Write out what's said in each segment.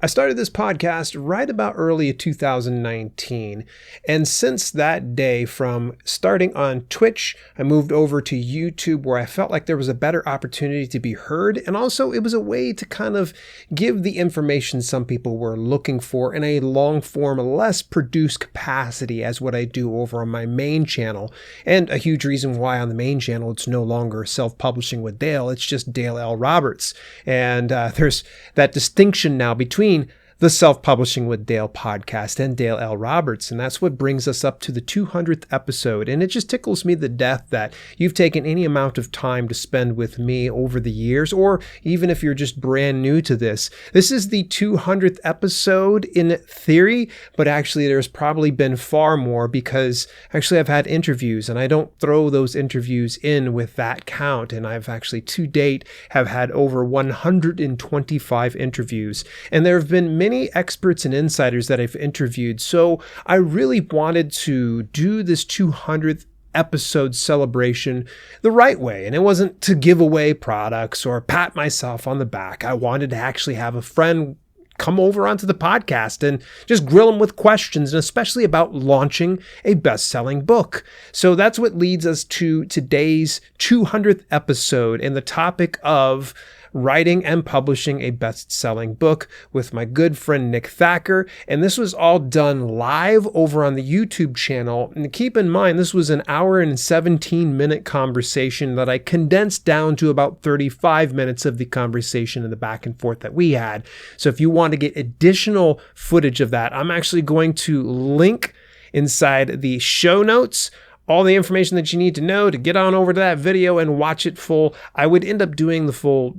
I started this podcast right about early 2019, and since that day, from starting on Twitch, I moved over to YouTube where I felt like there was a better opportunity to be heard, and also it was a way to kind of give the information some people were looking for in a long form, less produced capacity as what I do over on my main channel. And a huge reason why on the main channel it's no longer Self-Publishing with Dale, it's just Dale L. Roberts. And there's that distinction now between the Self-Publishing with Dale podcast and Dale L. Roberts. And that's what brings us up to the 200th episode. And it just tickles me to death that you've taken any amount of time to spend with me over the years, or even if you're just brand new to this. This is the 200th episode in theory, but actually there's probably been far more because actually I've had interviews and I don't throw those interviews in with that count. And I've actually to date have had over 125 interviews. And there have been many experts and insiders that I've interviewed. So I really wanted to do this 200th episode celebration the right way. And it wasn't to give away products or pat myself on the back. I wanted to actually have a friend come over onto the podcast and just grill them with questions, and especially about launching a best-selling book. So that's what leads us to today's 200th episode and the topic of writing and publishing a best-selling book with my good friend Nick Thacker. And this was all done live over on the YouTube channel. And keep in mind, this was an hour and 17-minute conversation that I condensed down to about 35 minutes of the conversation and the back and forth that we had. So if you want to get additional footage of that, I'm actually going to link inside the show notes all the information that you need to know to get on over to that video and watch it full. I would end up doing the full,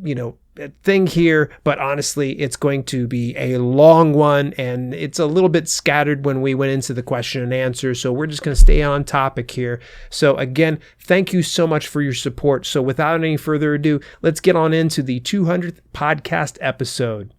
thing here, but honestly, it's going to be a long one and it's a little bit scattered when we went into the question and answer. So we're just going to stay on topic here. So again, thank you so much for your support. So without any further ado, let's get on into the 200th podcast episode.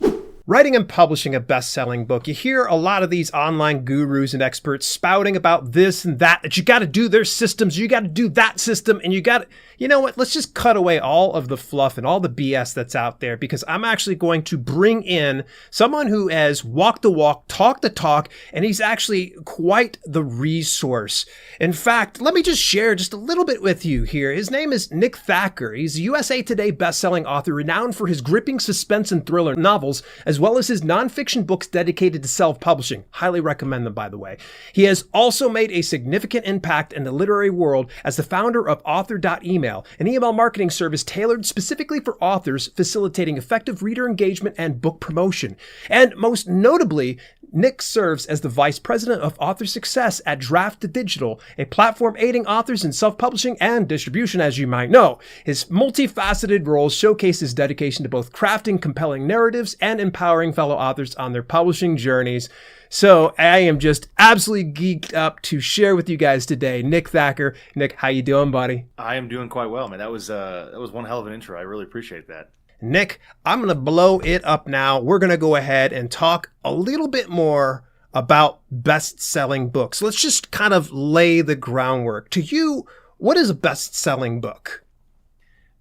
Writing and publishing a best-selling book. You hear a lot of these online gurus and experts spouting about this and that you got to do their systems, you got to do that system, and you got to, you know what, let's just cut away all of the fluff and all the BS that's out there, because I'm actually going to bring in someone who has walked the walk, talked the talk, and he's actually quite the resource. In fact, let me just share just a little bit with you here. His name is Nick Thacker. He's a USA Today best-selling author renowned for his gripping suspense and thriller novels, as well as his nonfiction books dedicated to self-publishing. Highly recommend them, by the way. He has also made a significant impact in the literary world as the founder of Author.email, an email marketing service tailored specifically for authors, facilitating effective reader engagement and book promotion. And most notably, Nick serves as the Vice President of Author Success at Draft Digital, a platform aiding authors in self-publishing and distribution, as you might know. His multifaceted roles showcase his dedication to both crafting compelling narratives and empowering fellow authors on their publishing journeys. So I am just absolutely geeked up to share with you guys today, Nick Thacker. Nick, how you doing, buddy? I am doing quite well, man. That was one hell of an intro. I really appreciate that. Nick, I'm going to blow it up now. We're going to go ahead and talk a little bit more about best-selling books. Let's just kind of lay the groundwork. To you, what is a best-selling book?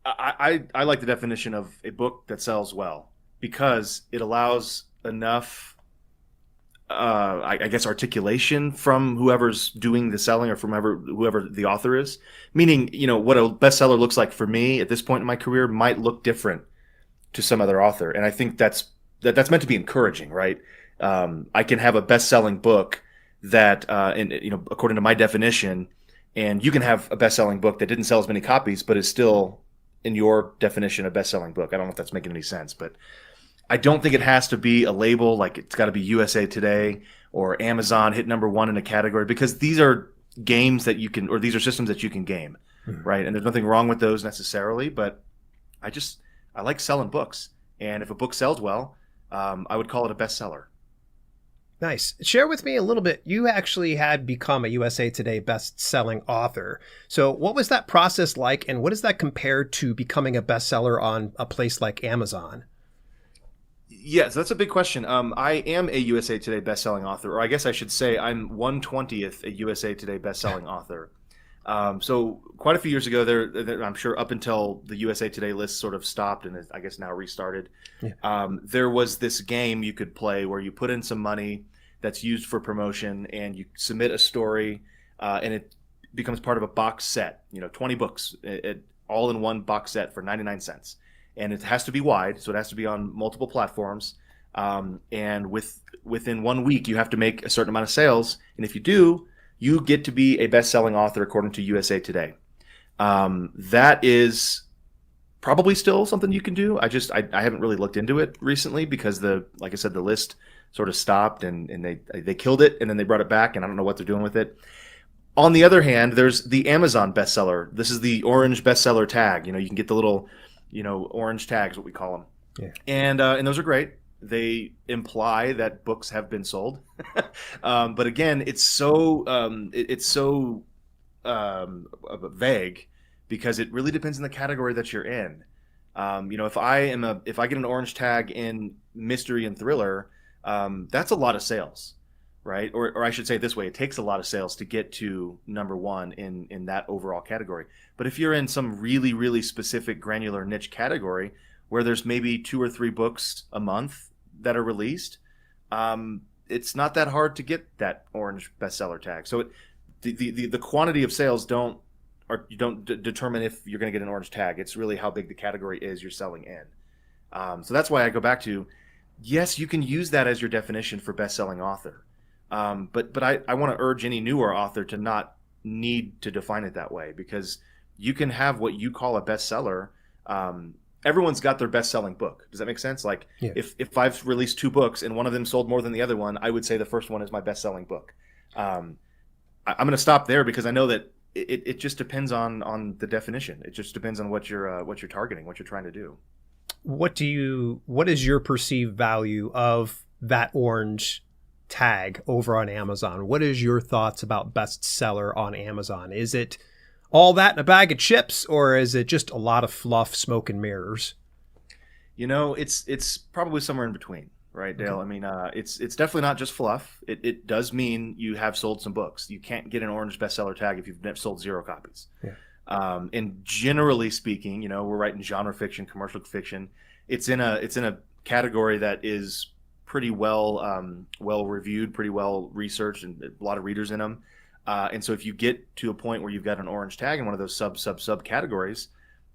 I like the definition of a book that sells well because it allows enough, I guess, articulation from whoever's doing the selling or from whoever the author is. Meaning, what a bestseller looks like for me at this point in my career might look different to some other author. And I think that's meant to be encouraging, right? I can have a best-selling book that, according to my definition, and you can have a best-selling book that didn't sell as many copies, but is still, in your definition, a best-selling book. I don't know if that's making any sense, but I don't think it has to be a label like it's got to be USA Today or Amazon hit #1 in a category, because these are games that you can, or these are systems that you can game, right? And there's nothing wrong with those necessarily, but I like selling books. And if a book sells well, I would call it a bestseller. Nice. Share with me a little bit. You actually had become a USA Today best-selling author. So what was that process like, and what does that compare to becoming a bestseller on a place like Amazon? Yes, that's a big question. I am a USA Today best-selling author, or I guess I should say I'm 1/20th a USA Today best-selling author. So quite a few years ago, I'm sure up until the USA Today list sort of stopped and is, I guess now restarted, Yeah. there was this game you could play where you put in some money that's used for promotion and you submit a story, and it becomes part of a box set, 20 books, all in one box set for 99 cents. And it has to be wide, so it has to be on multiple platforms. And within 1 week, you have to make a certain amount of sales. And if you do, you get to be a best-selling author according to USA Today. That is probably still something you can do. I haven't really looked into it recently because like I said, the list sort of stopped and they killed it and then they brought it back and I don't know what they're doing with it. On the other hand, there's the Amazon bestseller. This is the orange bestseller tag. You can get the little, orange tags, what we call them. Yeah. And those are great. They imply that books have been sold, but again, it's so vague because it really depends on the category that you're in. If I get an orange tag in mystery and thriller, that's a lot of sales, right? Or I should say it this way: it takes a lot of sales to get to number one in that overall category. But if you're in some really, really specific granular niche category where there's maybe 2 or 3 books a month that are released, it's not that hard to get that orange bestseller tag. So the quantity of sales don't determine if you're going to get an orange tag. It's really how big the category is you're selling in. So that's why I go back to, yes, you can use that as your definition for best-selling author. But I want to urge any newer author to not need to define it that way, because you can have what you call a bestseller. Everyone's got their best-selling book. Does that make sense? Like, Yeah. if I've released 2 books and one of them sold more than the other one, I would say the first one is my best-selling book. I'm going to stop there because I know that it just depends on the definition. It just depends on what you're targeting, what you're trying to do. What is your perceived value of that orange tag over on Amazon? What is your thoughts about bestseller on Amazon? Is it all that in a bag of chips, or is it just a lot of fluff, smoke and mirrors? It's probably somewhere in between, right, Dale? Okay. I mean, it's definitely not just fluff. It does mean you have sold some books. You can't get an orange bestseller tag if you've sold 0 copies. Yeah. And generally speaking, we're writing genre fiction, commercial fiction. It's in a category that is pretty well reviewed, pretty well researched, and a lot of readers in them. And so if you get to a point where you've got an orange tag in one of those sub categories,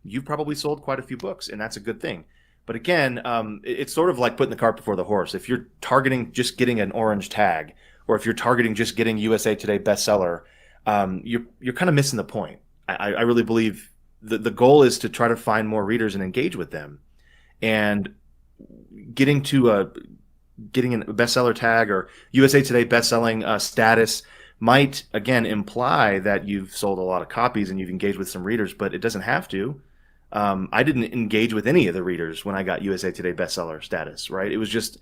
you've probably sold quite a few books, and that's a good thing. But again, it's sort of like putting the cart before the horse. If you're targeting just getting an orange tag, or if you're targeting just getting USA Today bestseller, you're kind of missing the point. I really believe the goal is to try to find more readers and engage with them. And getting a bestseller tag or USA Today bestselling status might, again, imply that you've sold a lot of copies and you've engaged with some readers, but it doesn't have to. I didn't engage with any of the readers when I got USA Today bestseller status, right? It was just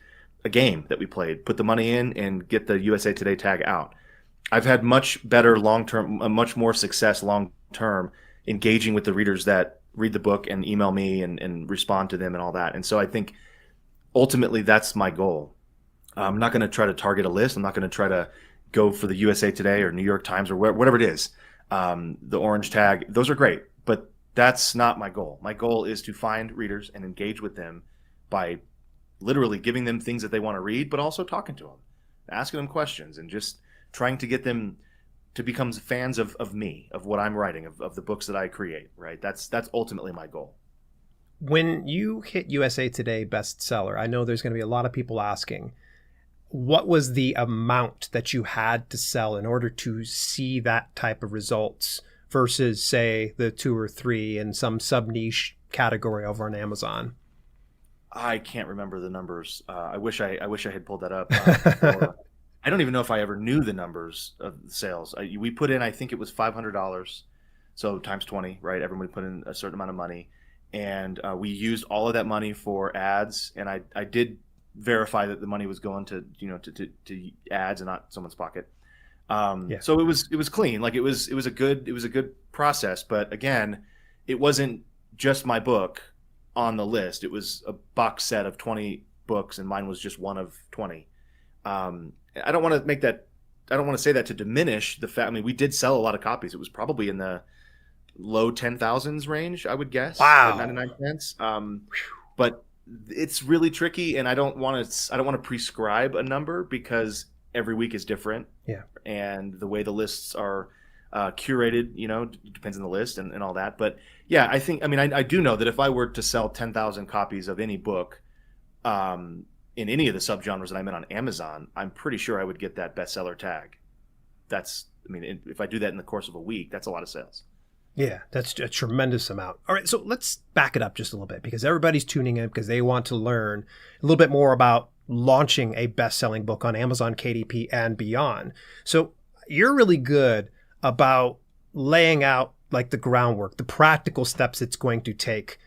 a game that we played. Put the money in and get the USA Today tag out. I've had much better long-term, much more success long-term engaging with the readers that read the book and email me and respond to them and all that. And so I think ultimately that's my goal. I'm not going to try to target a list. I'm not going to try to go for the USA Today or New York Times or whatever it is. The orange tag, those are great, but that's not my goal. My goal is to find readers and engage with them by literally giving them things that they want to read, but also talking to them, asking them questions, and just trying to get them to become fans of me, of what I'm writing, of the books that I create, right? That's ultimately my goal. When you hit USA Today bestseller, I know there's going to be a lot of people asking, what was the amount that you had to sell in order to see that type of results versus, say, the 2 or 3 in some sub-niche category over on Amazon? I can't remember the numbers. I wish I had pulled that up. I don't even know if I ever knew the numbers of the sales. We put in, I think it was $500, so times 20, right? Everybody put in a certain amount of money, and we used all of that money for ads. And I did verify that the money was going to ads and not someone's pocket. Yeah. So it was clean. Like it was a good process. But again, it wasn't just my book on the list. It was a box set of 20 books, and mine was just one of 20. I don't want to make that I don't want to say that to diminish the fact. I mean, we did sell a lot of copies. It was probably in the low 10,000s range, I would guess, at Wow. 99 cents. But it's really tricky, and I don't want to prescribe a number because every week is different. Yeah. And the way the lists are curated, it depends on the list and all that. But yeah, I do know that if I were to sell 10,000 copies of any book, in any of the subgenres that I'm in on Amazon, I'm pretty sure I would get that bestseller tag. If I do that in the course of a week, that's a lot of sales. Yeah, that's a tremendous amount. All right, so let's back it up just a little bit because everybody's tuning in because they want to learn a little bit more about launching a best-selling book on Amazon, KDP, and beyond. So you're really good about laying out like the groundwork, the practical steps it's going to take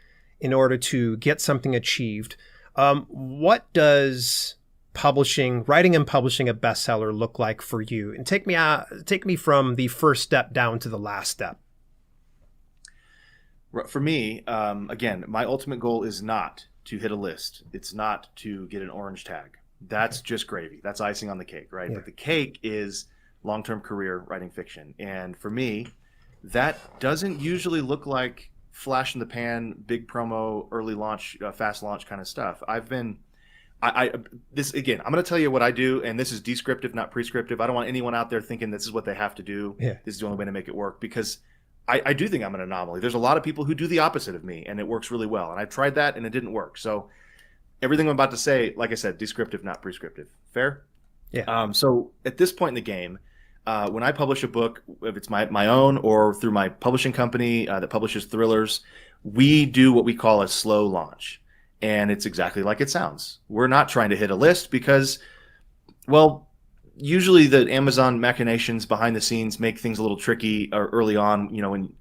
in order to get something achieved. What does writing and publishing a bestseller look like for you? And take me from the first step down to the last step. For me, again, my ultimate goal is not to hit a list. It's not to get an orange tag. That's just gravy. That's icing on the cake, right? Yeah. But the cake is long-term career writing fiction. And for me, that doesn't usually look like flash in the pan, big promo, early launch, fast launch kind of stuff. I'm going to tell you what I do, and this is descriptive, not prescriptive. I don't want anyone out there thinking this is what they have to do. Yeah. This is the only way to make it work, because I do think I'm an anomaly. There's a lot of people who do the opposite of me, and it works really well. And I tried that, and it didn't work. So everything I'm about to say, like I said, descriptive, not prescriptive. Fair? Yeah. So at this point in the game, when I publish a book, if it's my own or through my publishing company that publishes thrillers, we do what we call a slow launch. And it's exactly like it sounds. We're not trying to hit a list because, well, usually the Amazon machinations behind the scenes make things a little tricky early on. When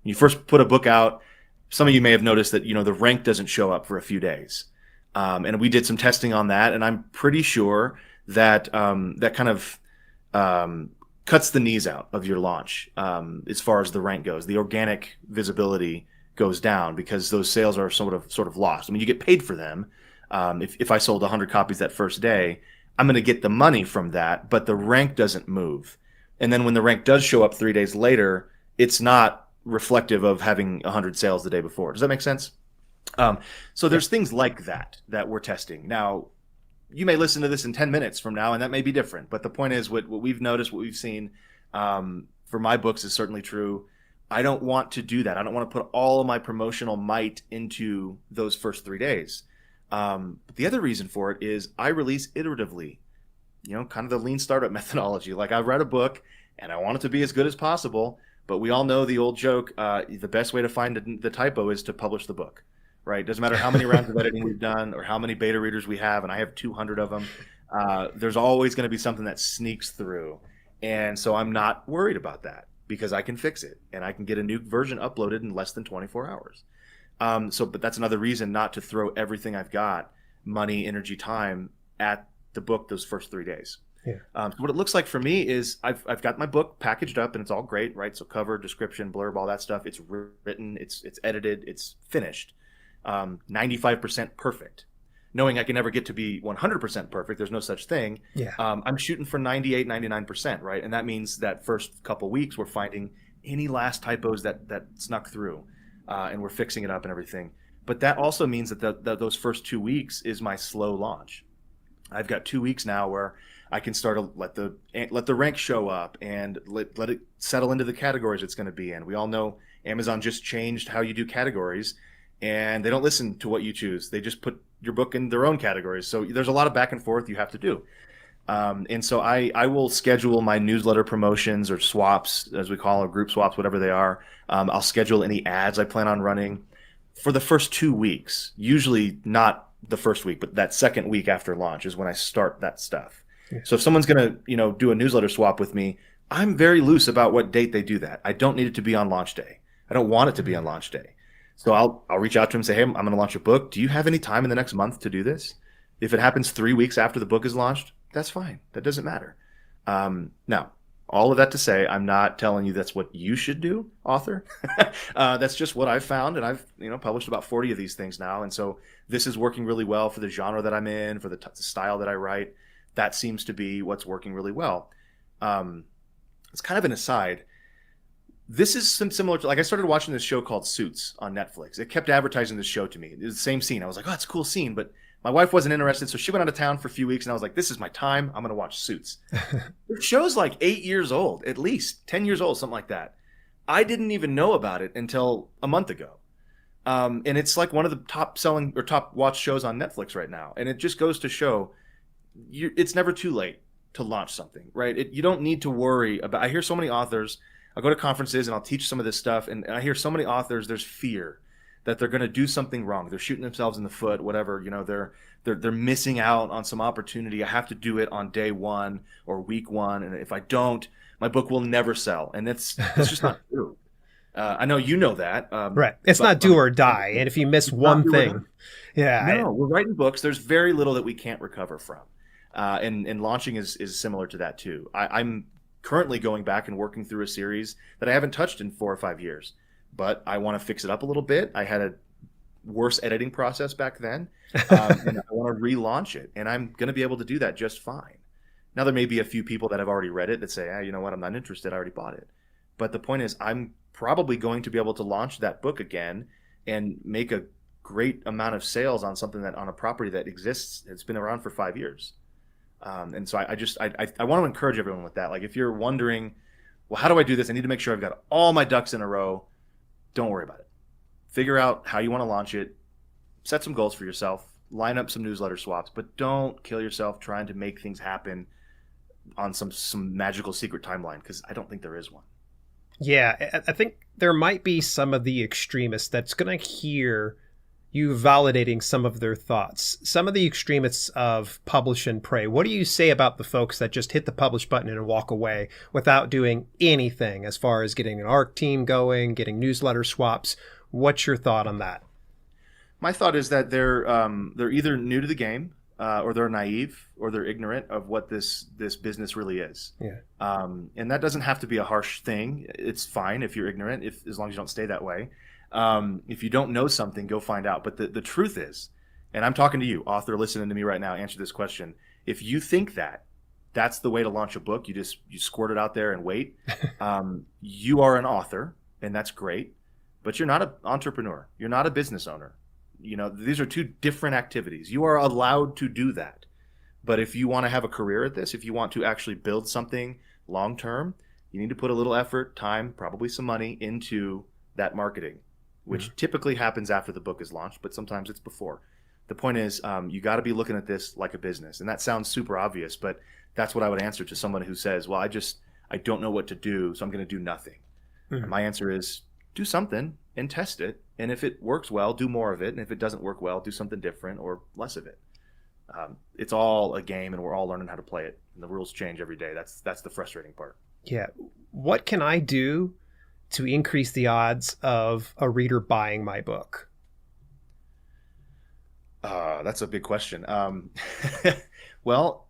you first put a book out, some of you may have noticed that, the rank doesn't show up for a few days. And we did some testing on that, and I'm pretty sure that that kind of cuts the knees out of your launch as far as the rank goes. The organic visibility goes down because those sales are sort of lost. I mean, you get paid for them. If I sold 100 copies that first day, I'm going to get the money from that, but the rank doesn't move. And then when the rank does show up 3 days later, it's not reflective of having 100 sales the day before. Does that make sense? So there's things like that we're testing. Now, you may listen to this in 10 minutes from now, and that may be different. But the point is, what we've noticed, what we've seen for my books is certainly true. I don't want to do that. I don't want to put all of my promotional might into those first 3 days. But the other reason for it is I release iteratively, kind of the lean startup methodology. Like, I've read a book and I want it to be as good as possible, but we all know the old joke, the best way to find the typo is to publish the book, right? Doesn't matter how many rounds of editing we've done or how many beta readers we have, and I have 200 of them. There's always going to be something that sneaks through. And so I'm not worried about that because I can fix it and I can get a new version uploaded in less than 24 hours. But that's another reason not to throw everything I've got, money, energy, time, at the book those first 3 days. Yeah. So what it looks like for me is I've got my book packaged up and it's all great, right? So cover, description, blurb, all that stuff. It's written, it's edited, it's finished, 95% perfect. Knowing I can never get to be 100% perfect, there's no such thing. Yeah. I'm shooting for 98, 99%, right? And that means that first couple weeks we're finding any last typos that snuck through. And we're fixing it up and everything. But that also means that those first 2 weeks is my slow launch. I've got 2 weeks now where I can start to let the rank show up and let it settle into the categories it's going to be in. We all know Amazon just changed how you do categories, and they don't listen to what you choose. They just put your book in their own categories. So there's a lot of back and forth you have to do. And so I will schedule my newsletter promotions or swaps, as we call them, group swaps, whatever they are. I'll schedule any ads I plan on running for the first 2 weeks, usually not the first week, but that second week after launch is when I start that stuff. Yeah. So if someone's going to, do a newsletter swap with me, I'm very loose about what date they do that. I don't need it to be on launch day. I don't want it to be on launch day. So I'll reach out to them and say, hey, I'm going to launch a book. Do you have any time in the next month to do this? If it happens 3 weeks after the book is launched, that's fine. That doesn't matter. Now, all of that to say, I'm not telling you that's what you should do, author. That's just what I've found, and I've published about 40 of these things now, and so this is working really well for the genre that I'm in, for the style that I write. That seems to be what's working really well. It's kind of an aside. This is similar to, like, I started watching this show called Suits on Netflix. It kept advertising this show to me. It was the same scene. I was like, oh, it's a cool scene. But my wife wasn't interested, so she went out of town for a few weeks, and I was like, this is my time. I'm going to watch Suits. The show's like 8 years old, at least 10 years old, something like that. I didn't even know about it until a month ago. And it's like one of the top selling or top watched shows on Netflix right now. And it just goes to show it's never too late to launch something, right? You don't need to worry about, I hear so many authors, I'll go to conferences and I'll teach some of this stuff. And I hear so many authors, there's fear that they're going to do something wrong. They're shooting themselves in the foot, whatever, they're missing out on some opportunity. I have to do it on day one or week one. And if I don't, my book will never sell. And that's just not true. I know you know that. Right. It's not do or die. And if you miss one thing, we're writing books. There's very little that we can't recover from. And launching is similar to that too. I'm currently going back and working through a series that I haven't touched in 4 or 5 years, but I want to fix it up a little bit. I had a worse editing process back then, and I want to relaunch it, and I'm going to be able to do that just fine. Now, there may be a few people that have already read it that say, you know what, I'm not interested. I already bought it. But the point is, I'm probably going to be able to launch that book again and make a great amount of sales on something on a property that exists. It's been around for 5 years. And so I want to encourage everyone with that. Like, if you're wondering, well, how do I do this? I need to make sure I've got all my ducks in a row. Don't worry about it. Figure out how you want to launch it. Set some goals for yourself. Line up some newsletter swaps, but don't kill yourself trying to make things happen on some magical secret timeline, because I don't think there is one. Yeah, I think there might be some of the extremists that's going to hear you validating some of their thoughts. Some of the extremists of publish and pray. What do you say about the folks that just hit the publish button and walk away without doing anything as far as getting an ARC team going, getting newsletter swaps? What's your thought on that? My thought is that they're either new to the game, or they're naive, or they're ignorant of what this business really is. Yeah. And that doesn't have to be a harsh thing. It's fine if you're ignorant, as long as you don't stay that way. If you don't know something, go find out. But the truth is, and I'm talking to you, author, listening to me right now, answer this question. If you think that's the way to launch a book, you squirt it out there and wait. You are an author, and that's great, but you're not an entrepreneur. You're not a business owner. These are two different activities. You are allowed to do that. But if you want to have a career at this, if you want to actually build something long term, you need to put a little effort, time, probably some money into that marketing, which typically happens after the book is launched, but sometimes it's before. The point is, you got to be looking at this like a business. And that sounds super obvious, but that's what I would answer to someone who says, well, I don't know what to do, so I'm going to do nothing. And my answer is, do something and test it. And if it works well, do more of it. And if it doesn't work well, do something different or less of it. It's all a game, and we're all learning how to play it. And the rules change every day. That's the frustrating part. Yeah. What can I do to increase the odds of a reader buying my book? That's a big question. Well,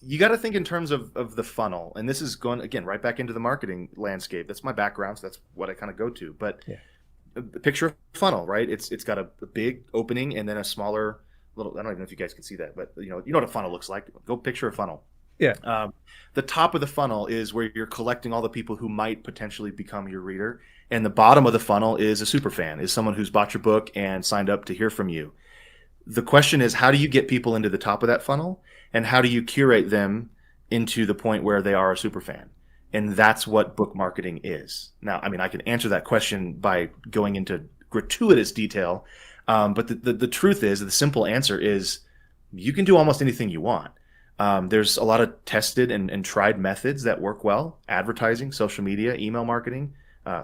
you got to think in terms of the funnel. And this is going, again, right back into the marketing landscape. That's my background, so that's what I kind of go to. But picture a funnel, right? It's got a big opening and then a smaller little, I don't even know if you guys can see that, but you know what a funnel looks like. Go picture a funnel. Yeah. The top of the funnel is where you're collecting all the people who might potentially become your reader. And the bottom of the funnel is a super fan, is someone who's bought your book and signed up to hear from you. The question is, how do you get people into the top of that funnel? And how do you curate them into the point where they are a super fan? And that's what book marketing is. Now, I mean, I can answer that question by going into gratuitous detail. But the truth is, the simple answer is, you can do almost anything you want. There's a lot of tested and tried methods that work well. Advertising, social media, email marketing.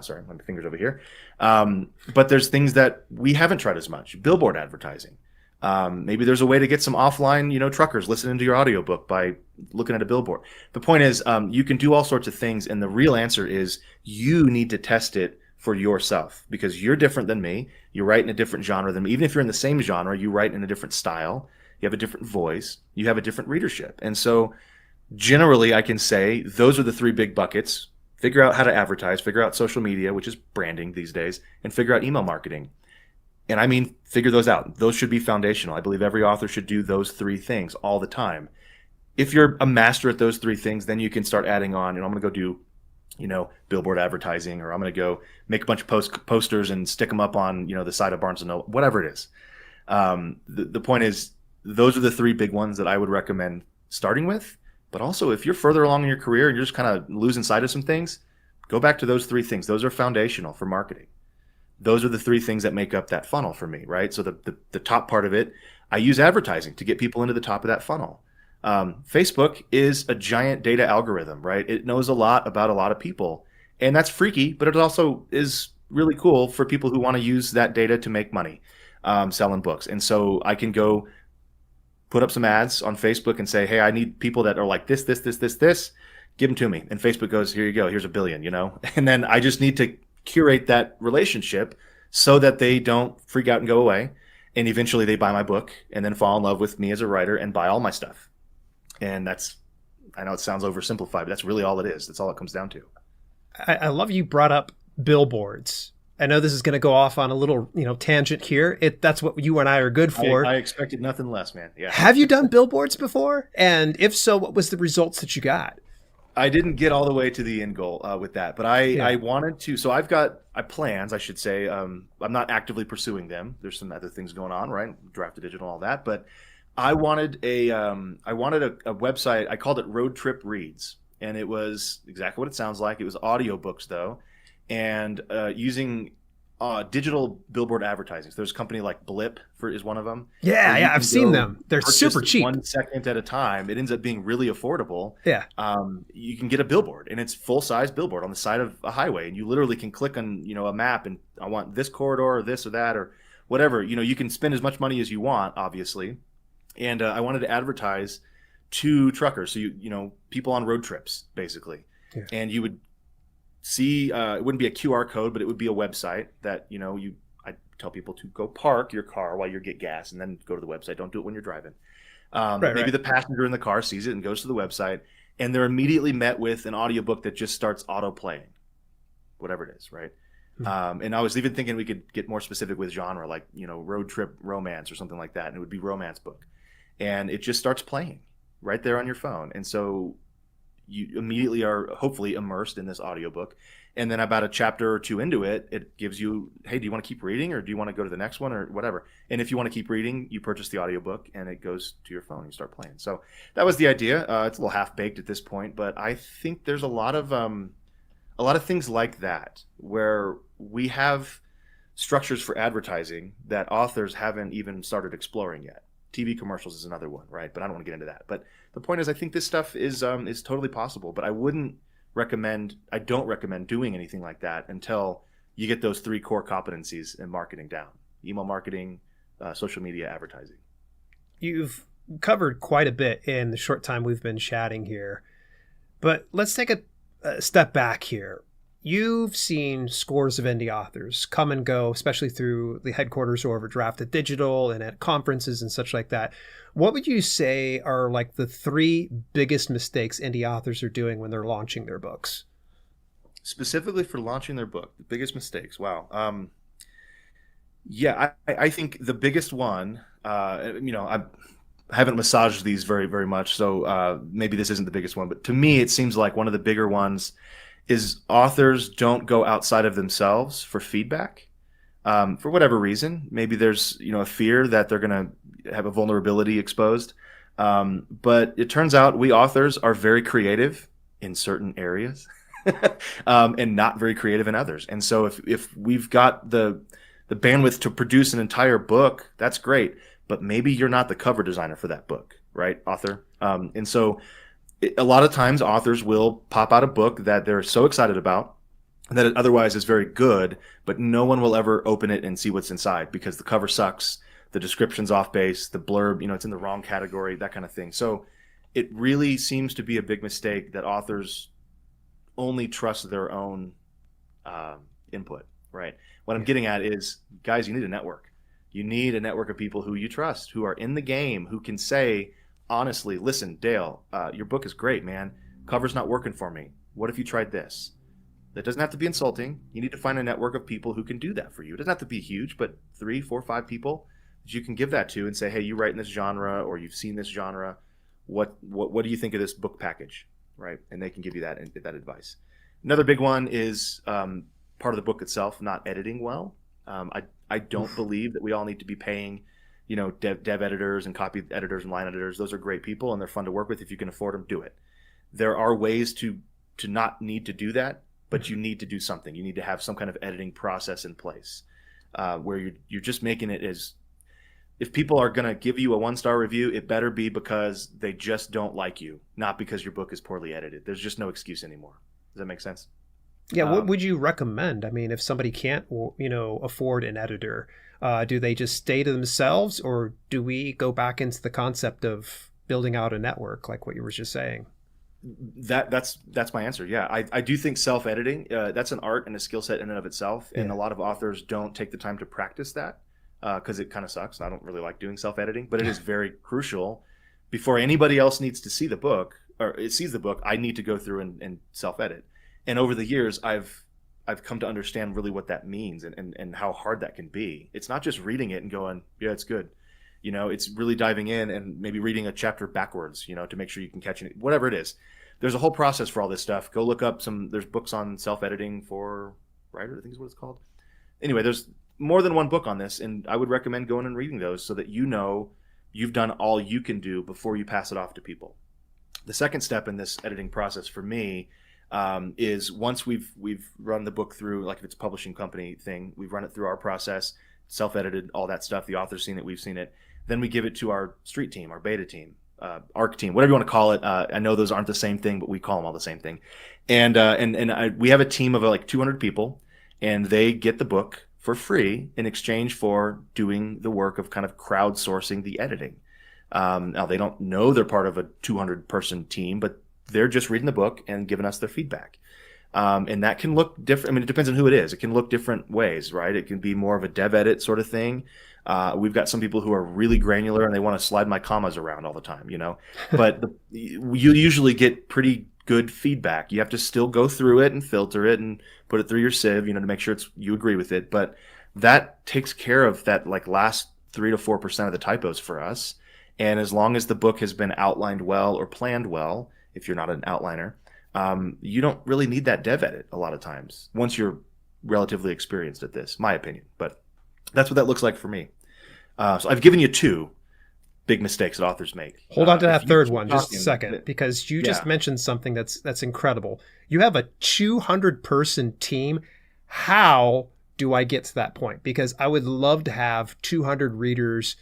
Sorry, my finger's over here. But there's things that we haven't tried as much. Billboard advertising. Maybe there's a way to get some offline, truckers listening to your audiobook by looking at a billboard. The point is, you can do all sorts of things. And the real answer is, you need to test it for yourself, because you're different than me. You write in a different genre than me. Even if you're in the same genre, you write in a different style. You have a different voice. You have a different readership. And so generally, I can say those are the three big buckets. Figure out how to advertise, figure out social media, which is branding these days, and figure out email marketing. And I mean, figure those out. Those should be foundational. I believe every author should do those three things all the time. If you're a master at those three things, then you can start adding on, I'm going to go do, billboard advertising, or I'm going to go make a bunch of posters and stick them up on, the side of Barnes & Noble, whatever it is. The point is, those are the three big ones that I would recommend starting with. But also, if you're further along in your career and you're just kind of losing sight of some things, go back to those three things. Those are foundational for marketing. Those are the three things that make up that funnel for me, right? So the top part of it, I use advertising to get people into the top of that funnel. Facebook is a giant data algorithm, right? It knows a lot about a lot of people, and that's freaky, but it also is really cool for people who want to use that data to make money, selling books. And so I can go put up some ads on Facebook and say, hey, I need people that are like this, give them to me. And Facebook goes, here you go, here's $1 billion, and then I just need to curate that relationship so that they don't freak out and go away. And eventually they buy my book and then fall in love with me as a writer and buy all my stuff. And I know it sounds oversimplified, but that's really all it is. That's all it comes down to. I love you brought up billboards. I know this is going to go off on a little, tangent here. That's what you and I are good for. I expected nothing less, man. Yeah. Have you done billboards before? And if so, what was the results that you got? I didn't get all the way to the end goal with that, but I wanted to. So I've got plans, I should say. I'm not actively pursuing them. There's some other things going on, right? Draft to digital, all that. But I wanted a website. I called it Road Trip Reads, and it was exactly what it sounds like. It was audiobooks though, and using digital billboard advertising. So there's a company like Blip is one of them. Yeah, I've seen them. They're super cheap. 1 second at a time. It ends up being really affordable. Yeah. You can get a billboard, and it's full-size billboard on the side of a highway, and you literally can click on a map, and I want this corridor or this or that or whatever. You can spend as much money as you want, obviously. And I wanted to advertise to truckers, so people on road trips, basically. Yeah. And you would see it wouldn't be a QR code, but it would be a website that I tell people to go park your car while you get gas and then go to the website. Don't do it when you're driving. Maybe the passenger in the car sees it and goes to the website, and they're immediately met with an audiobook that just starts auto playing, whatever it is, right? Mm-hmm. And I was even thinking we could get more specific with genre, like road trip romance or something like that, and it would be romance book, and it just starts playing right there on your phone, and so you immediately are hopefully immersed in this audiobook. And then about a chapter or two into it, it gives you, hey, do you want to keep reading, or do you want to go to the next one, or whatever? And if you want to keep reading, you purchase the audiobook and it goes to your phone and you start playing. So that was the idea. It's a little half-baked at this point, but I think there's a lot of things like that where we have structures for advertising that authors haven't even started exploring yet. TV commercials is another one, right? But I don't want to get into that. But the point is, I think this stuff is totally possible. But I don't recommend doing anything like that until you get those three core competencies in marketing down: email marketing, social media, advertising. You've covered quite a bit in the short time we've been chatting here. But let's take a step back here. You've seen scores of indie authors come and go, especially through the headquarters or over Draft to Digital and at conferences and such like that. What would you say are like the three biggest mistakes indie authors are doing when they're launching their books? Specifically for launching their book, the biggest mistakes. Wow. I think the biggest one, I haven't massaged these very, very much, so maybe this isn't the biggest one, but to me, it seems like one of the bigger ones is authors don't go outside of themselves for feedback for whatever reason. Maybe there's a fear that they're going to have a vulnerability exposed. But it turns out we authors are very creative in certain areas and not very creative in others. And so if we've got the bandwidth to produce an entire book, that's great. But maybe you're not the cover designer for that book, right, author? And so a lot of times authors will pop out a book that they're so excited about that it otherwise is very good, but no one will ever open it and see what's inside because the cover sucks, the description's off base, the blurb, it's in the wrong category, that kind of thing. So it really seems to be a big mistake that authors only trust their own input, right? What I'm getting at is, guys, you need a network. You need a network of people who you trust, who are in the game, who can say, honestly, listen, Dale, your book is great, man. Cover's not working for me. What if you tried this? That doesn't have to be insulting. You need to find a network of people who can do that for you. It doesn't have to be huge, but 3, 4, 5 people that you can give that to and say, hey, you write in this genre, or you've seen this genre. what do you think of this book package, right? And they can give you that advice. Another big one is part of the book itself not editing well. I don't believe that we all need to be paying, dev editors and copy editors and line editors. Those are great people and they're fun to work with. If you can afford them, do it. There are ways to not need to do that, but you need to do something. You need to have some kind of editing process in place where you're just making it as, if people are going to give you a 1-star review, it better be because they just don't like you, not because your book is poorly edited. There's just no excuse anymore. Does that make sense? Yeah. What would you recommend? I mean, if somebody can't, afford an editor, do they just stay to themselves, or do we go back into the concept of building out a network like what you were just saying? That's my answer. Yeah, I do think self-editing, that's an art and a skill set in and of itself. And a lot of authors don't take the time to practice that because it kind of sucks. I don't really like doing self-editing, but it is very crucial. Before anybody else needs to see the book or it sees the book, I need to go through and self-edit. And over the years, I've come to understand really what that means and how hard that can be. It's not just reading it and going, yeah, it's good. It's really diving in and maybe reading a chapter backwards, to make sure you can catch it, whatever it is. There's a whole process for all this stuff. Go look up there's books on self-editing for writer, I think is what it's called. Anyway, there's more than one book on this, and I would recommend going and reading those so that you've done all you can do before you pass it off to people. The second step in this editing process for me is once we've run the book through, like if it's a publishing company thing, we've run it through our process, self-edited, all that stuff, the author's seen it, we've seen it, then we give it to our street team, our beta team, ARC team, whatever you want to call it. I know those aren't the same thing, but we call them all the same thing. And we have a team of like 200 people, and they get the book for free in exchange for doing the work of kind of crowdsourcing the editing. Now, they don't know they're part of a 200-person team, but they're just reading the book and giving us their feedback. And that can look different. I mean, it depends on who it is. It can look different ways, right? It can be more of a dev edit sort of thing. We've got some people who are really granular and they want to slide my commas around all the time, but you usually get pretty good feedback. You have to still go through it and filter it and put it through your sieve, to make sure you agree with it. But that takes care of that like last 3 to 4% of the typos for us. And as long as the book has been outlined well or planned well, if you're not an outliner, you don't really need that dev edit a lot of times once you're relatively experienced at this, my opinion. But that's what that looks like for me. So I've given you 2 big mistakes that authors make. Hold on to that third one just a second, because you just mentioned something that's incredible. You have a 200-person team. How do I get to that point? Because I would love to have 200 readers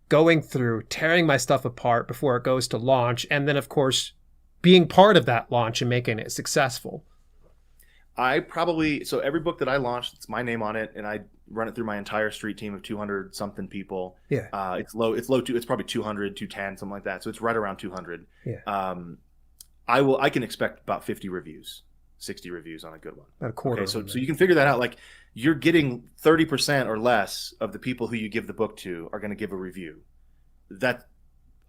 going through, tearing my stuff apart before it goes to launch, and then, of course, being part of that launch and making it successful. So every book that I launched, it's my name on it, and I run it through my entire street team of 200 something people. Yeah. It's probably 200, 210, something like that. So it's right around 200. Yeah. I can expect about 50 reviews, 60 reviews on a good one. About a quarter. Okay, so you can figure that out. Like you're getting 30% or less of the people who you give the book to are going to give a review.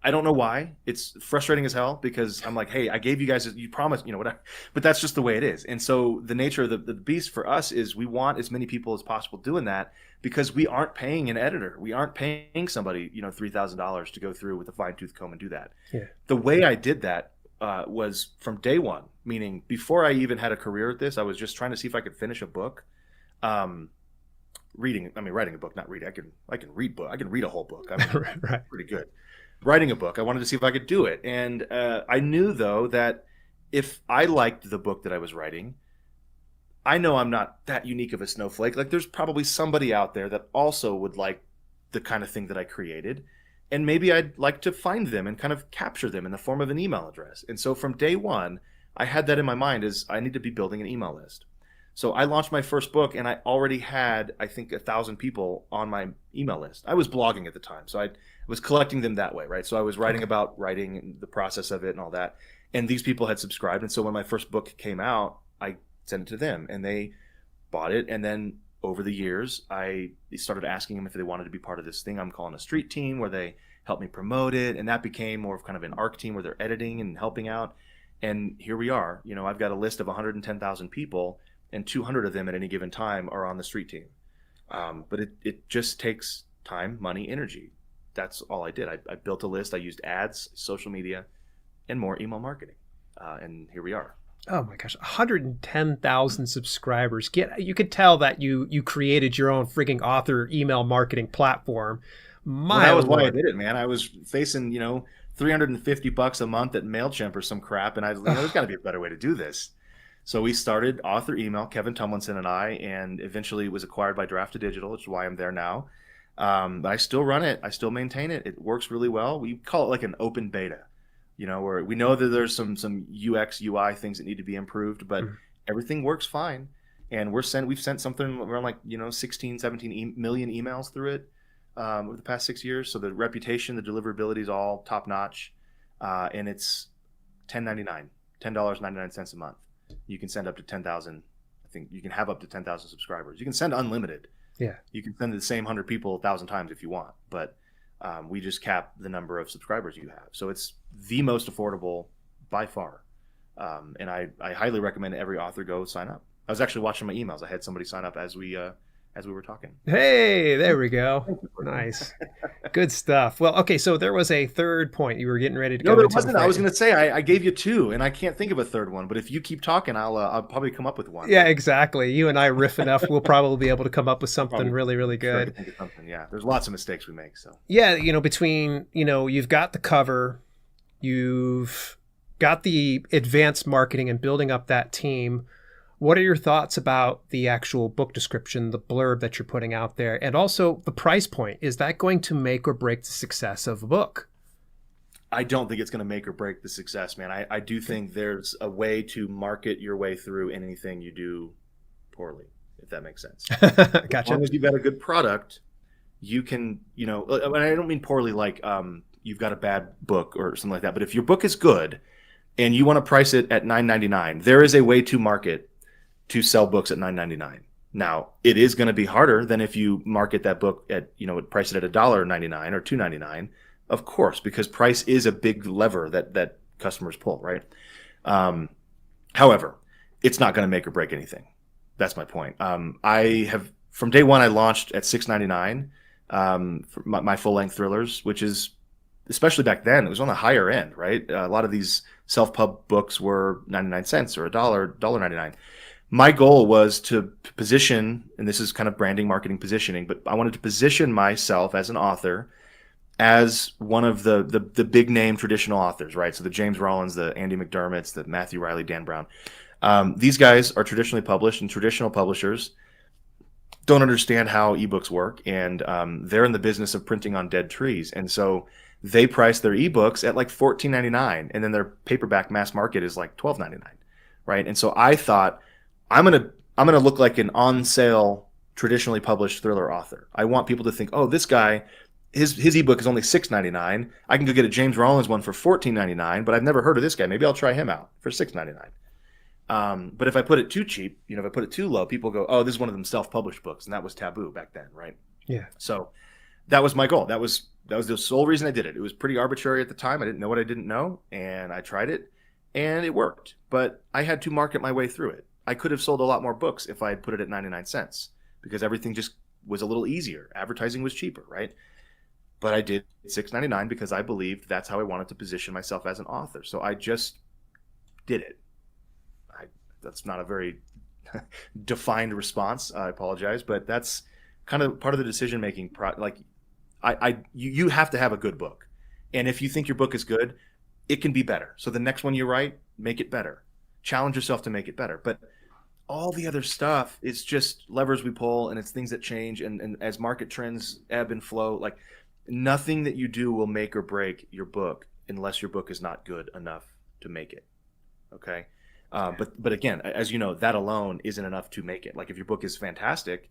I don't know why. It's frustrating as hell because I'm like, hey, I gave you guys, you promised, whatever. But that's just the way it is. And so the nature of the beast for us is we want as many people as possible doing that because we aren't paying an editor. We aren't paying somebody, $3,000 to go through with a fine-tooth comb and do that. Yeah. The way I did that was from day one, meaning before I even had a career at this, I was just trying to see if I could finish a book. Writing a book, not reading. I can read book. I can read a whole book. I'm right. Pretty good. Writing a book, I wanted to see if I could do it. And I knew, though, that if I liked the book that I was writing, I know I'm not that unique of a snowflake. Like, there's probably somebody out there that also would like the kind of thing that I created. And maybe I'd like to find them and kind of capture them in the form of an email address. And so from day one, I had that in my mind as I need to be building an email list. So I launched my first book and I already had, I think, 1,000 people on my email list. I was blogging at the time, so I was collecting them that way, right? So I was writing about writing and the process of it and all that. And these people had subscribed. And so when my first book came out, I sent it to them and they bought it. And then over the years, I started asking them if they wanted to be part of this thing I'm calling a street team, where they helped me promote it. And that became more of kind of an ARC team where they're editing and helping out. And here we are. I've got a list of 110,000 people, and 200 of them at any given time are on the street team. But it just takes time, money, energy. That's all I did. I built a list. I used ads, social media, and more email marketing. And here we are. Oh my gosh, 110,000 subscribers. You could tell that you created your own freaking author email marketing platform. Well, that was why I did it, man. I was facing, $350 a month at MailChimp or some crap, and there's got to be a better way to do this. So we started Author Email, Kevin Tumlinson and I, and eventually it was acquired by Draft Digital, which is why I'm there now. But I still run it. I still maintain it. It works really well. We call it like an open beta, where we know that there's some UX, UI things that need to be improved, but everything works fine. And we've sent something around 16, 17 million emails through it over the past 6 years. So the reputation, the deliverability is all top notch. And it's $10.99, $10.99 a month. You can send up to 10,000. I think you can have up to 10,000 subscribers. You can send unlimited. Yeah. You can send the same 100 people 1,000 times if you want, but we just cap the number of subscribers you have. So it's the most affordable by far. And I highly recommend every author go sign up. I was actually watching my emails. I had somebody sign up as we were talking. Hey, there we go. Nice. Good stuff. Well, okay, so there was a third point you were getting ready to go into. No, there wasn't. I was going to say I gave you two, and I can't think of a third one. But if you keep talking, I'll probably come up with one. Yeah, exactly. You and I riff enough, we'll probably be able to come up with something really, really good. Think of something. Yeah, there's lots of mistakes we make. So yeah, between you've got the cover, you've got the advanced marketing and building up that team. What are your thoughts about the actual book description, the blurb that you're putting out there, and also the price point? Is that going to make or break the success of a book? I don't think it's going to make or break the success, man. I do think there's a way to market your way through anything you do poorly, if that makes sense. Gotcha. As long as you've got a good product, you can, I don't mean poorly like you've got a bad book or something like that, but if your book is good and you want to price it at $9.99, there is a way to market to sell books at $9.99. Now, it is going to be harder than if you market that book at, price it at $1.99 or $2.99, of course, because price is a big lever that customers pull, right? However, it's not going to make or break anything. That's my point. From day one, I launched at $6.99 for my full-length thrillers, which is, especially back then, it was on the higher end, right? A lot of these self-pub books were 99 cents or $1.99. My goal was to position, and this is kind of branding, marketing, positioning, but I wanted to position myself as an author as one of the big name traditional authors, right? So the James Rollins, the Andy McDermotts, the Matthew Riley, Dan Brown. These guys are traditionally published, and traditional publishers don't understand how ebooks work, and they're in the business of printing on dead trees. And so they price their ebooks at like $14.99, and then their paperback mass market is like $12.99, right? And so I thought, I'm gonna look like an on sale traditionally published thriller author. I want people to think, oh, this guy, his ebook is only $6.99. I can go get a James Rollins one for $14.99, but I've never heard of this guy. Maybe I'll try him out for $6.99. But if I put it too cheap, if I put it too low, people go, oh, this is one of them self-published books, and that was taboo back then, right? Yeah. So that was my goal. That was the sole reason I did it. It was pretty arbitrary at the time. I didn't know what I didn't know, and I tried it, and it worked. But I had to market my way through it. I could have sold a lot more books if I had put it at 99 cents because everything just was a little easier. Advertising was cheaper, right? But I did $6.99 because I believed that's how I wanted to position myself as an author. So I just did it. That's not a very defined response. I apologize, but that's kind of part of the decision-making. You have to have a good book. And if you think your book is good, it can be better. So the next one you write, make it better. Challenge yourself to make it better. But all the other stuff is just levers we pull, and it's things that change. And as market trends ebb and flow, like nothing that you do will make or break your book unless your book is not good enough to make it. Okay. But again, as you know, that alone isn't enough to make it. Like if your book is fantastic,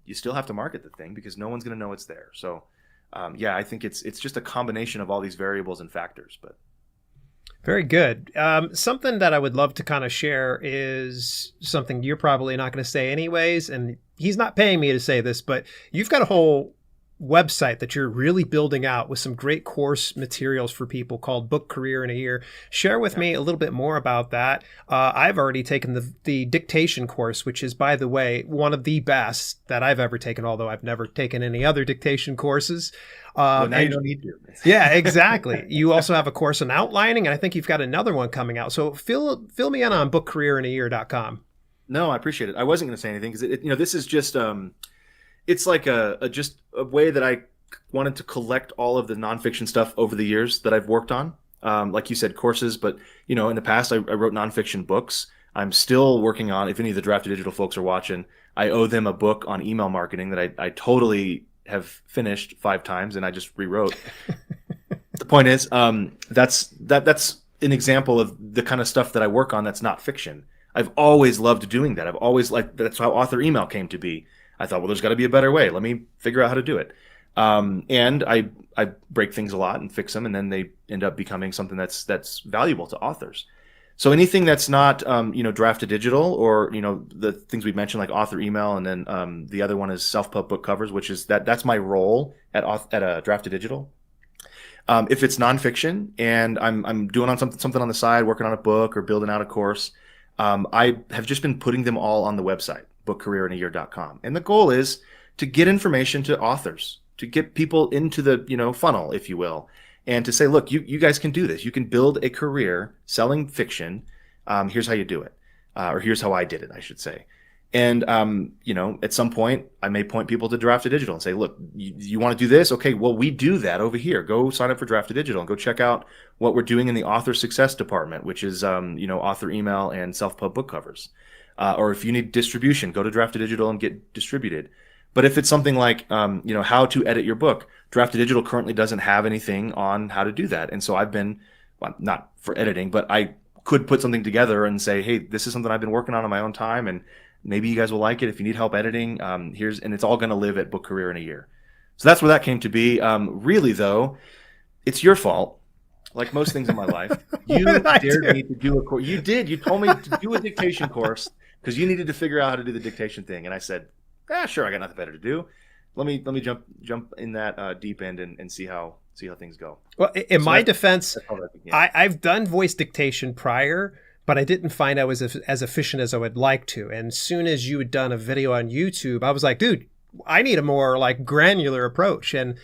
you still have to market the thing because no one's going to know it's there. So I think it's just a combination of all these variables and factors, but. Very good. Something that I would love to kind of share is something you're probably not going to say anyways, and he's not paying me to say this, but you've got a whole website that you're really building out with some great course materials for people called Book Career in a Year. Share with me a little bit more about that. I've already taken the dictation course, which is, by the way, one of the best that I've ever taken, although I've never taken any other dictation courses. Well, now you don't need to. Yeah, exactly. You also have a course on outlining, and I think you've got another one coming out. So fill me in on bookcareerinayear.com. No, I appreciate it. I wasn't going to say anything because this is just it's like just a way that I wanted to collect all of the nonfiction stuff over the years that I've worked on. Like you said, courses, but in the past I wrote nonfiction books. I'm still working on, if any of the Drafted Digital folks are watching, I owe them a book on email marketing that I totally have finished 5 times and I just rewrote. The point is, that's an example of the kind of stuff that I work on that's not fiction. I've always loved doing that. I've always that's how author email came to be. I thought, well, there's got to be a better way. Let me figure out how to do it. And I break things a lot and fix them, and then they end up becoming something that's valuable to authors. So anything that's not Drafted Digital, or the things we mentioned like author email, and then the other one is self-pub book covers, which is that's my role at Drafted Digital. If it's nonfiction and I'm doing on something on the side, working on a book or building out a course, I have just been putting them all on the website, bookcareerinayear.com. And the goal is to get information to authors, to get people into the funnel, if you will, and to say, look, you guys can do this. You can build a career selling fiction. Here's how you do it, or here's how I did it, I should say. And at some point, I may point people to Drafted Digital and say, look, you want to do this? Okay, well, we do that over here. Go sign up for Drafted Digital and go check out what we're doing in the author success department, which is author email and self-pub book covers. Or if you need distribution, go to Drafted Digital and get distributed. But if it's something like, how to edit your book, Drafted Digital currently doesn't have anything on how to do that. And so I've been, not for editing, but I could put something together and say, hey, this is something I've been working on my own time, and maybe you guys will like it. If you need help editing, and it's all going to live at Book Career in a Year. So that's where that came to be. Really, though, it's your fault. Like most things in my life, you dared me to do a course. You did. You told me to do a dictation course because you needed to figure out how to do the dictation thing. And I said, sure, I got nothing better to do. Let me jump in that deep end and see how things go. Well, in my defense, I've done voice dictation prior, but I didn't find I was as efficient as I would like to. And as soon as you had done a video on YouTube, I was like, dude, I need a more granular approach. And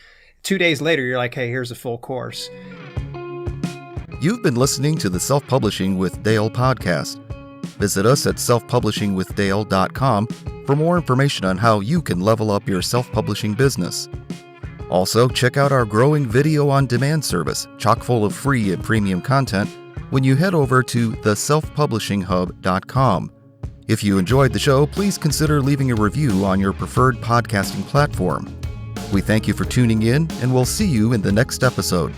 2 days later, you're like, hey, here's a full course. You've been listening to the Self-Publishing with Dale podcast. Visit us at selfpublishingwithdale.com for more information on how you can level up your self-publishing business. Also, check out our growing video on demand service, chock full of free and premium content, when you head over to theselfpublishinghub.com. If you enjoyed the show, please consider leaving a review on your preferred podcasting platform. We thank you for tuning in, and we'll see you in the next episode.